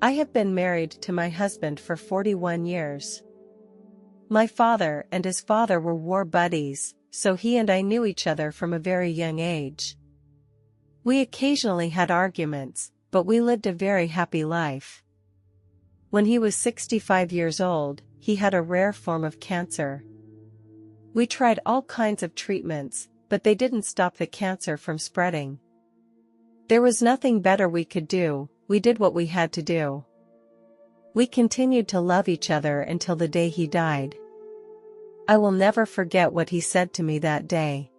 I have been married to my husband for 41 years. My father and his father were war buddies, so he and I knew each other from a very young age. We occasionally had arguments, but we lived a very happy life. When he was 65 years old, he had a rare form of cancer. We tried all kinds of treatments, but they didn't stop the cancer from spreading. There was nothing better we could do. We did what we had to do. We continued to love each other until the day he died. I will never forget what he said to me that day.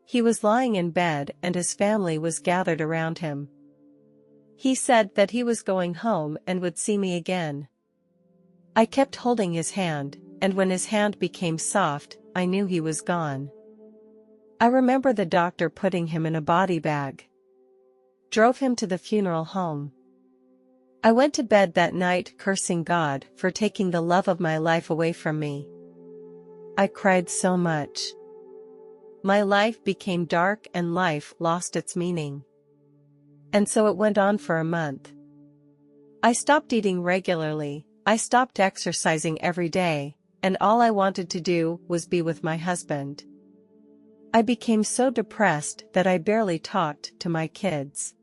He was lying in bed and his family was gathered around him. He said that he was going home and would see me again. I kept holding his hand, and when his hand became soft, I knew he was gone. I remember the doctor putting him in a body bag. Drove him to the funeral home. I went to bed that night cursing God for taking the love of my life away from me. I cried so much. My life became dark and life lost its meaning. And so it went on for a month. I stopped eating regularly, I stopped exercising every day, and all I wanted to do was be with my husband. I became so depressed that I barely talked to my kids.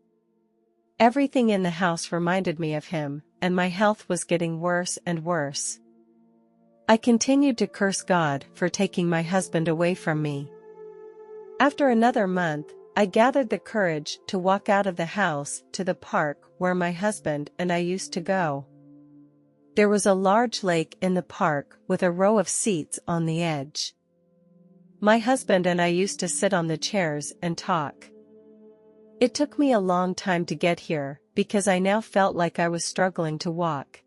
Everything in the house reminded me of him, and my health was getting worse and worse. I continued to curse God for taking my husband away from me. After another month, I gathered the courage to walk out of the house to the park where my husband and I used to go. There was a large lake in the park with a row of seats on the edge. My husband and I used to sit on the chairs and talk. It took me a long time to get here, because I now felt like I was struggling to walk.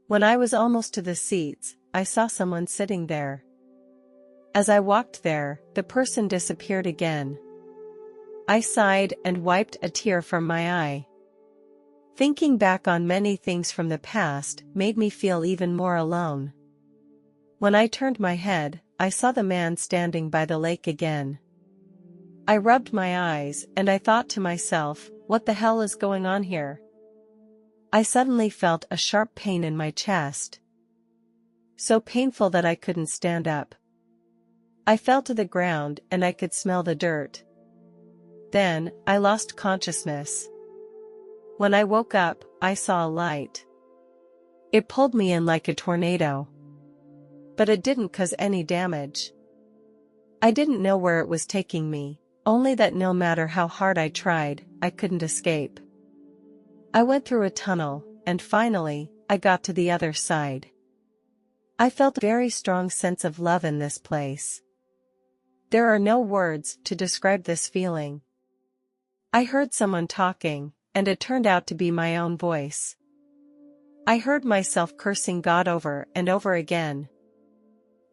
When I was almost to the seats, I saw someone sitting there. As I walked there, the person disappeared again. I sighed and wiped a tear from my eye. Thinking back on many things from the past made me feel even more alone. When I turned my head, I saw the man standing by the lake again. I rubbed my eyes and I thought to myself, what the hell is going on here? I suddenly felt a sharp pain in my chest. So painful that I couldn't stand up. I fell to the ground and I could smell the dirt. Then, I lost consciousness. When I woke up, I saw a light. It pulled me in like a tornado. But it didn't cause any damage. I didn't know where it was taking me, only that no matter how hard I tried, I couldn't escape. I went through a tunnel, and finally, I got to the other side. I felt a very strong sense of love in this place. There are no words to describe this feeling. I heard someone talking, and it turned out to be my own voice. I heard myself cursing God over and over again.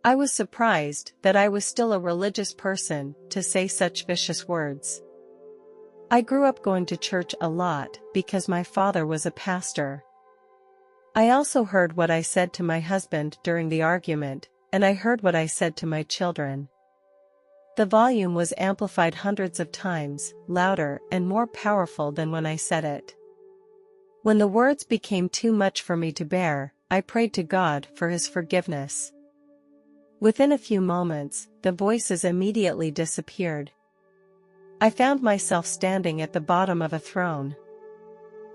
I was surprised that I was still a religious person to say such vicious words. I grew up going to church a lot because my father was a pastor. I also heard what I said to my husband during the argument, and I heard what I said to my children. The volume was amplified hundreds of times, louder and more powerful than when I said it. When the words became too much for me to bear, I prayed to God for His forgiveness. Within a few moments, the voices immediately disappeared. I found myself standing at the bottom of a throne.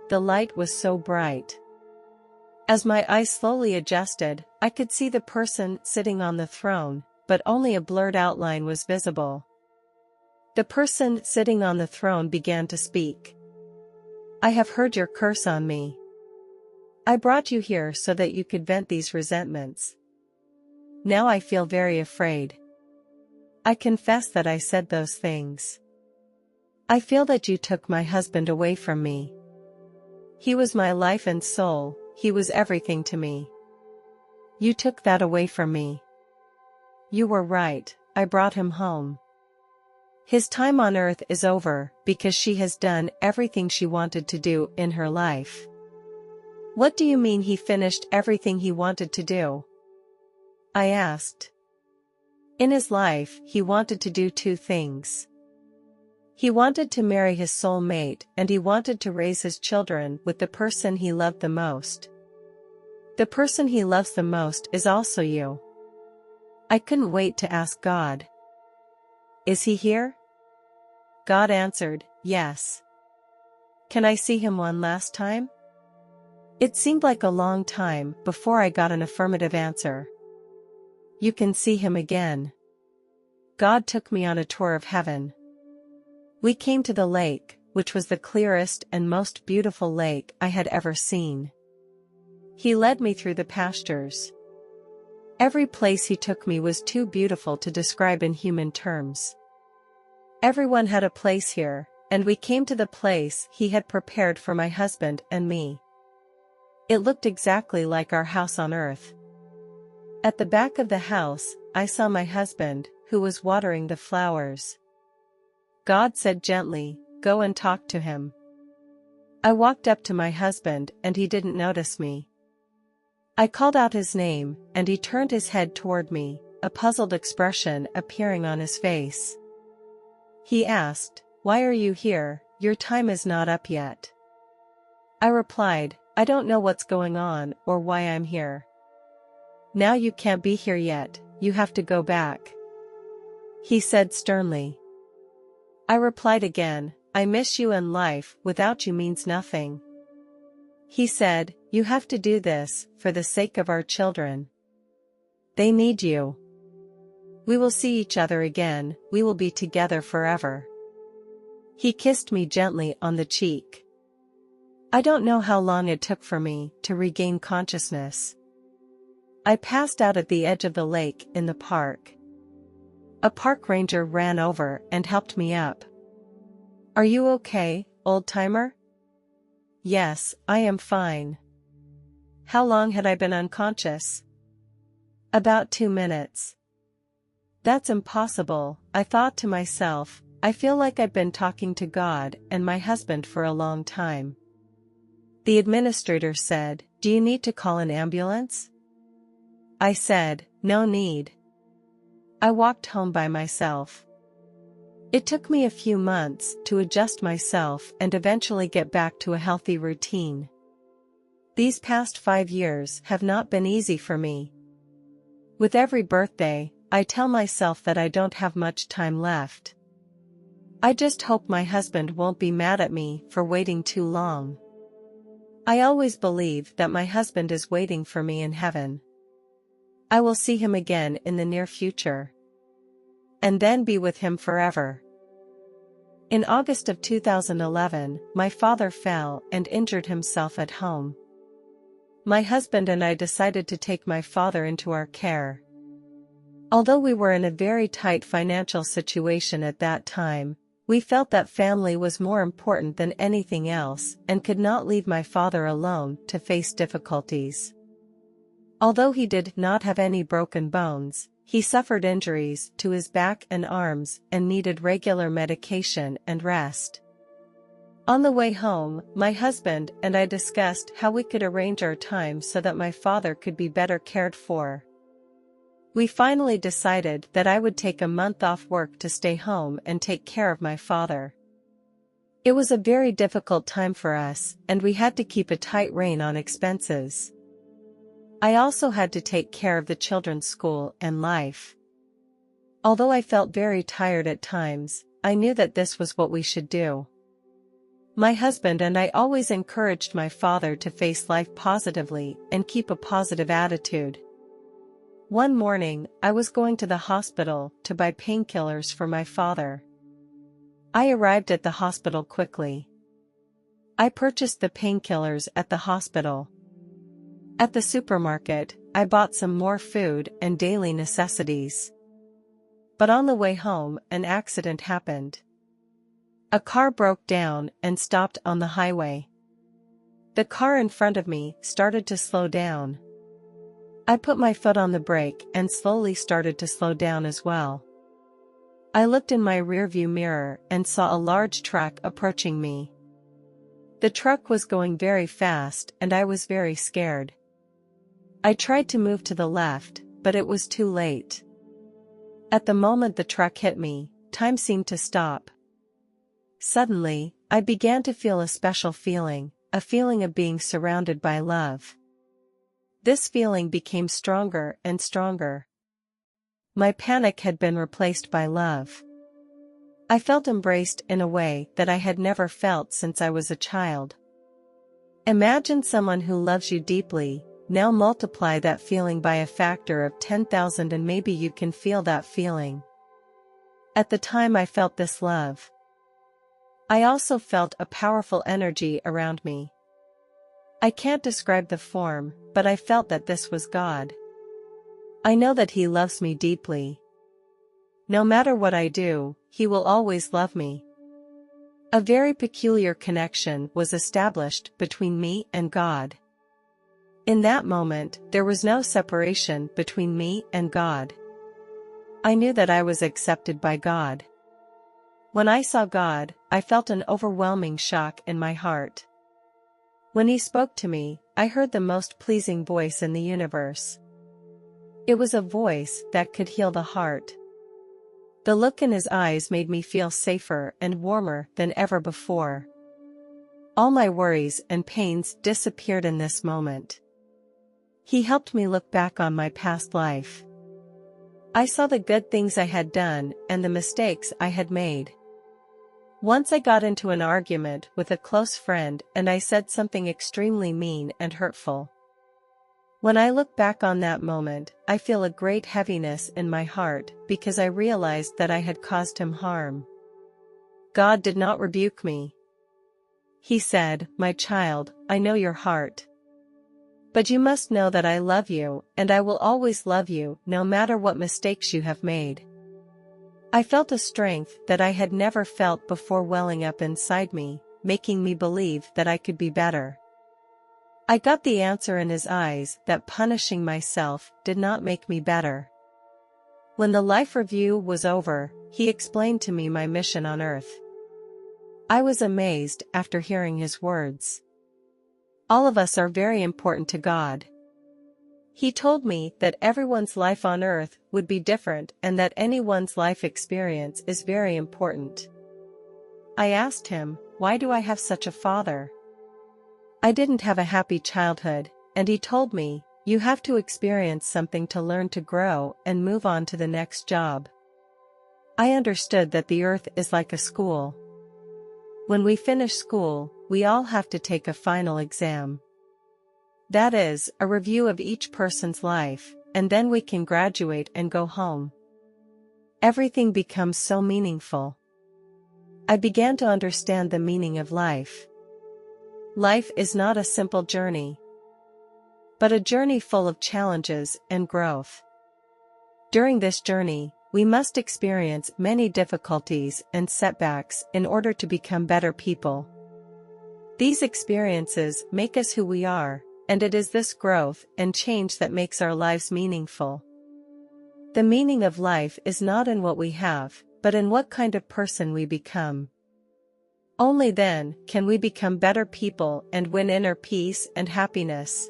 The light was so bright. As my eyes slowly adjusted, I could see the person sitting on the throne, but only a blurred outline was visible. The person sitting on the throne began to speak. I have heard your curse on me. I brought you here so that you could vent these resentments. Now I feel very afraid. I confess that I said those things. I feel that you took my husband away from me. He was my life and soul, he was everything to me. You took that away from me. You were right, I brought him home. His time on earth is over because she has done everything she wanted to do in her life. What do you mean he finished everything he wanted to do? I asked. In his life, he wanted to do two things. He wanted to marry his soul mate and he wanted to raise his children with the person he loved the most. The person he loves the most is also you. I couldn't wait to ask God. Is he here? God answered, yes. Can I see him one last time? It seemed like a long time before I got an affirmative answer. You can see him again. God took me on a tour of heaven. We came to the lake, which was the clearest and most beautiful lake I had ever seen. He led me through the pastures. Every place he took me was too beautiful to describe in human terms. Everyone had a place here, and we came to the place he had prepared for my husband and me. It looked exactly like our house on earth. At the back of the house, I saw my husband, who was watering the flowers. God said gently, "Go and talk to him." I walked up to my husband and he didn't notice me. I called out his name, and he turned his head toward me, a puzzled expression appearing on his face. He asked, "Why are you here? Your time is not up yet." I replied, "I don't know what's going on or why I'm here." "Now you can't be here yet, you have to go back," he said sternly. I replied again, "I miss you and life without you means nothing." He said, "You have to do this, for the sake of our children. They need you. We will see each other again, we will be together forever." He kissed me gently on the cheek. I don't know how long it took for me to regain consciousness. I passed out at the edge of the lake in the park. A park ranger ran over and helped me up. "Are you okay, old-timer?" "Yes, I am fine." "How long had I been unconscious?" "About 2 minutes." That's impossible, I thought to myself. I feel like I've been talking to God and my husband for a long time. The administrator said, "Do you need to call an ambulance?" I said, "No need." I walked home by myself. It took me a few months to adjust myself and eventually get back to a healthy routine. These past 5 years have not been easy for me. With every birthday, I tell myself that I don't have much time left. I just hope my husband won't be mad at me for waiting too long. I always believe that my husband is waiting for me in heaven. I will see him again in the near future. And then be with him forever. In August of 2011, my father fell and injured himself at home. My husband and I decided to take my father into our care. Although we were in a very tight financial situation at that time, we felt that family was more important than anything else and could not leave my father alone to face difficulties. Although he did not have any broken bones, he suffered injuries to his back and arms and needed regular medication and rest. On the way home, my husband and I discussed how we could arrange our time so that my father could be better cared for. We finally decided that I would take a month off work to stay home and take care of my father. It was a very difficult time for us, and we had to keep a tight rein on expenses. I also had to take care of the children's school and life. Although I felt very tired at times, I knew that this was what we should do. My husband and I always encouraged my father to face life positively and keep a positive attitude. One morning, I was going to the hospital to buy painkillers for my father. I arrived at the hospital quickly. I purchased the painkillers at the hospital. At the supermarket, I bought some more food and daily necessities. But on the way home, an accident happened. A car broke down and stopped on the highway. The car in front of me started to slow down. I put my foot on the brake and slowly started to slow down as well. I looked in my rearview mirror and saw a large truck approaching me. The truck was going very fast and I was very scared. I tried to move to the left, but it was too late. At the moment the truck hit me, time seemed to stop. Suddenly, I began to feel a special feeling, a feeling of being surrounded by love. This feeling became stronger and stronger. My panic had been replaced by love. I felt embraced in a way that I had never felt since I was a child. Imagine someone who loves you deeply. Now multiply that feeling by a factor of 10,000 and maybe you can feel that feeling. At the time I felt this love. I also felt a powerful energy around me. I can't describe the form, but I felt that this was God. I know that He loves me deeply. No matter what I do, He will always love me. A very peculiar connection was established between me and God. In that moment, there was no separation between me and God. I knew that I was accepted by God. When I saw God, I felt an overwhelming shock in my heart. When He spoke to me, I heard the most pleasing voice in the universe. It was a voice that could heal the heart. The look in His eyes made me feel safer and warmer than ever before. All my worries and pains disappeared in this moment. He helped me look back on my past life. I saw the good things I had done and the mistakes I had made. Once I got into an argument with a close friend and I said something extremely mean and hurtful. When I look back on that moment, I feel a great heaviness in my heart because I realized that I had caused him harm. God did not rebuke me. He said, "My child, I know your heart. But you must know that I love you, and I will always love you, no matter what mistakes you have made." I felt a strength that I had never felt before welling up inside me, making me believe that I could be better. I got the answer in His eyes that punishing myself did not make me better. When the life review was over, He explained to me my mission on earth. I was amazed after hearing His words. All of us are very important to God. He told me that everyone's life on earth would be different and that anyone's life experience is very important. I asked Him, "Why do I have such a father? I didn't have a happy childhood," and He told me, "You have to experience something to learn to grow and move on to the next job." I understood that the earth is like a school. When we finish school, we all have to take a final exam. That is, a review of each person's life, and then we can graduate and go home. Everything becomes so meaningful. I began to understand the meaning of life. Life is not a simple journey, but a journey full of challenges and growth. During this journey, we must experience many difficulties and setbacks in order to become better people. These experiences make us who we are, and it is this growth and change that makes our lives meaningful. The meaning of life is not in what we have, but in what kind of person we become. Only then can we become better people and win inner peace and happiness.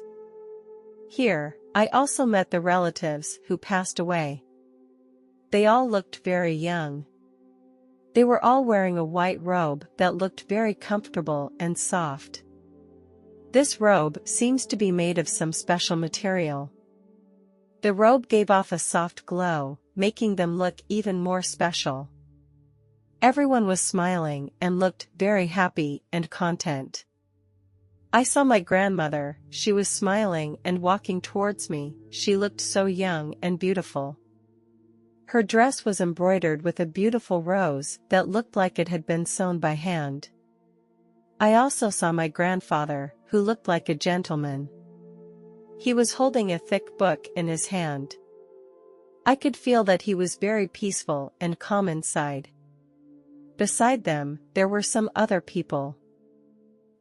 Here, I also met the relatives who passed away. They all looked very young. They were all wearing a white robe that looked very comfortable and soft. This robe seems to be made of some special material. The robe gave off a soft glow, making them look even more special. Everyone was smiling and looked very happy and content. I saw my grandmother. She was smiling and walking towards me. She looked so young and beautiful. Her dress was embroidered with a beautiful rose that looked like it had been sewn by hand. I also saw my grandfather, who looked like a gentleman. He was holding a thick book in his hand. I could feel that he was very peaceful and calm inside. Beside them, there were some other people.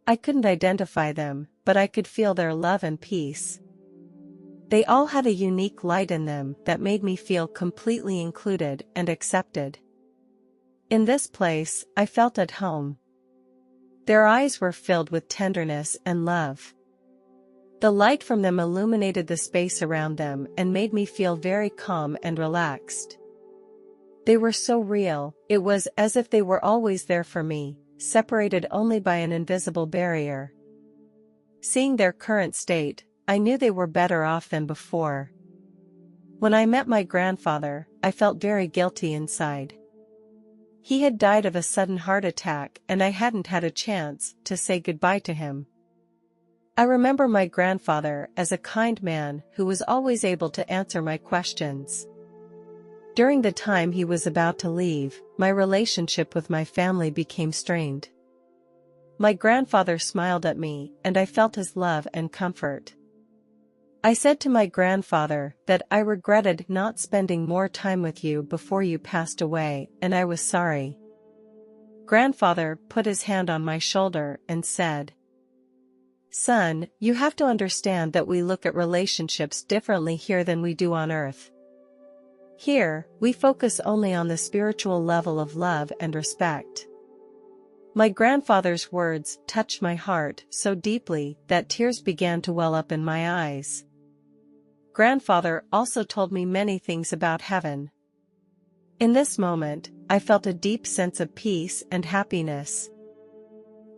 I couldn't identify them, but I could feel their love and peace. They all had a unique light in them that made me feel completely included and accepted. In this place, I felt at home. Their eyes were filled with tenderness and love. The light from them illuminated the space around them and made me feel very calm and relaxed. They were so real, it was as if they were always there for me, separated only by an invisible barrier. Seeing their current state, I knew they were better off than before. When I met my grandfather, I felt very guilty inside. He had died of a sudden heart attack and I hadn't had a chance to say goodbye to him. I remember my grandfather as a kind man who was always able to answer my questions. During the time he was about to leave, my relationship with my family became strained. My grandfather smiled at me and I felt his love and comfort. I said to my grandfather that I regretted not spending more time with you before you passed away and I was sorry. Grandfather put his hand on my shoulder and said, "Son, you have to understand that we look at relationships differently here than we do on earth. Here, we focus only on the spiritual level of love and respect." My grandfather's words touched my heart so deeply that tears began to well up in my eyes. Grandfather also told me many things about heaven. In this moment, I felt a deep sense of peace and happiness.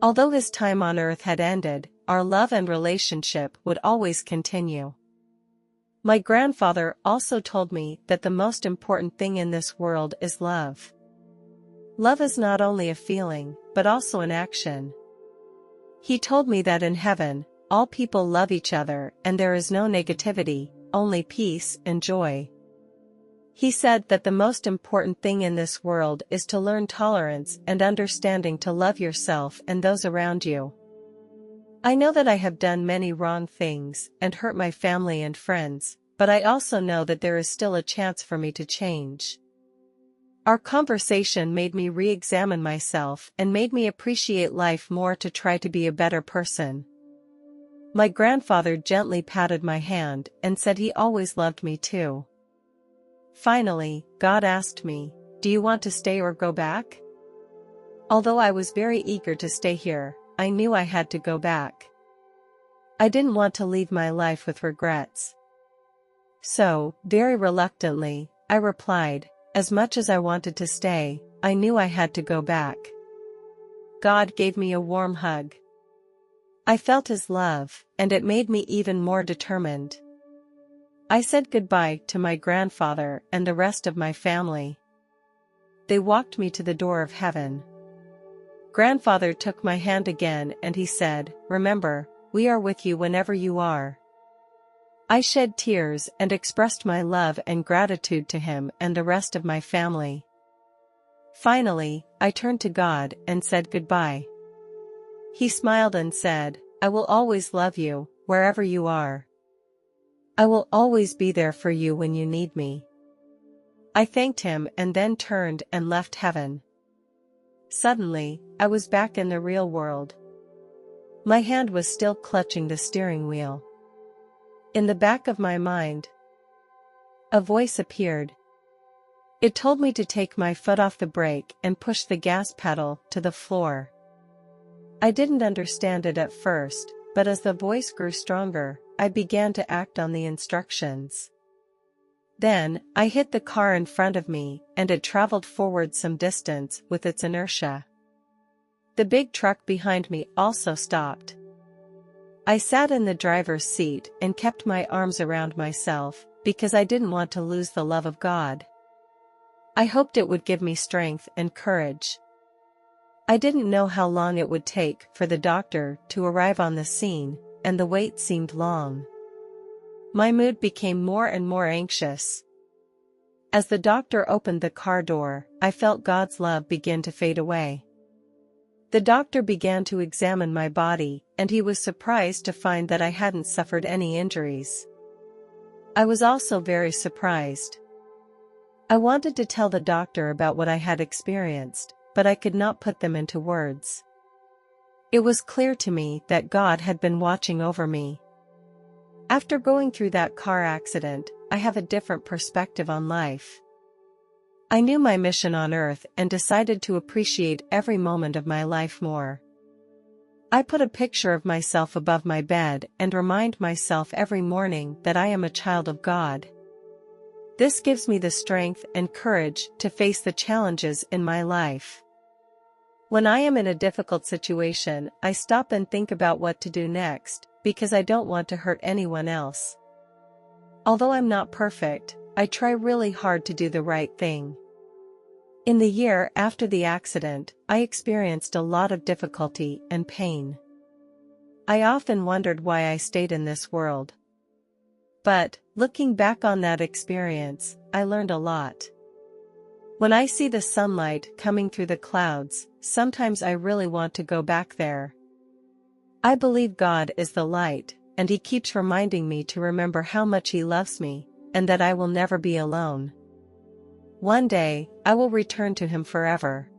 Although his time on earth had ended, our love and relationship would always continue. My grandfather also told me that the most important thing in this world is love. Love is not only a feeling, but also an action. He told me that in heaven, all people love each other and there is no negativity, only peace and joy. He said that the most important thing in this world is to learn tolerance and understanding to love yourself and those around you. I know that I have done many wrong things and hurt my family and friends, but I also know that there is still a chance for me to change. Our conversation made me re-examine myself and made me appreciate life more to try to be a better person. My grandfather gently patted my hand and said he always loved me too. Finally, God asked me, "Do you want to stay or go back?" Although I was very eager to stay here, I knew I had to go back. I didn't want to leave my life with regrets. So, very reluctantly, I replied, as much as I wanted to stay, I knew I had to go back. God gave me a warm hug. I felt his love, and it made me even more determined. I said goodbye to my grandfather and the rest of my family. They walked me to the door of heaven. Grandfather took my hand again and he said, "Remember, we are with you whenever you are." I shed tears and expressed my love and gratitude to him and the rest of my family. Finally, I turned to God and said goodbye. He smiled and said, "I will always love you, wherever you are. I will always be there for you when you need me." I thanked him and then turned and left heaven. Suddenly, I was back in the real world. My hand was still clutching the steering wheel. In the back of my mind, a voice appeared. It told me to take my foot off the brake and push the gas pedal to the floor. I didn't understand it at first, but as the voice grew stronger, I began to act on the instructions. Then, I hit the car in front of me, and it traveled forward some distance with its inertia. The big truck behind me also stopped. I sat in the driver's seat and kept my arms around myself, because I didn't want to lose the love of God. I hoped it would give me strength and courage. I didn't know how long it would take for the doctor to arrive on the scene, and the wait seemed long. My mood became more and more anxious. As the doctor opened the car door, I felt God's love begin to fade away. The doctor began to examine my body, and he was surprised to find that I hadn't suffered any injuries. I was also very surprised. I wanted to tell the doctor about what I had experienced, but I could not put them into words. It was clear to me that God had been watching over me. After going through that car accident, I have a different perspective on life. I knew my mission on earth and decided to appreciate every moment of my life more. I put a picture of myself above my bed and remind myself every morning that I am a child of God. This gives me the strength and courage to face the challenges in my life. When I am in a difficult situation, I stop and think about what to do next, because I don't want to hurt anyone else. Although I'm not perfect, I try really hard to do the right thing. In the year after the accident, I experienced a lot of difficulty and pain. I often wondered why I stayed in this world. But, looking back on that experience, I learned a lot. When I see the sunlight coming through the clouds, sometimes I really want to go back there. I believe God is the light, and He keeps reminding me to remember how much He loves me, and that I will never be alone. One day, I will return to Him forever.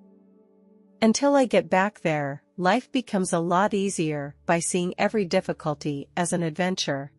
Until I get back there, life becomes a lot easier by seeing every difficulty as an adventure.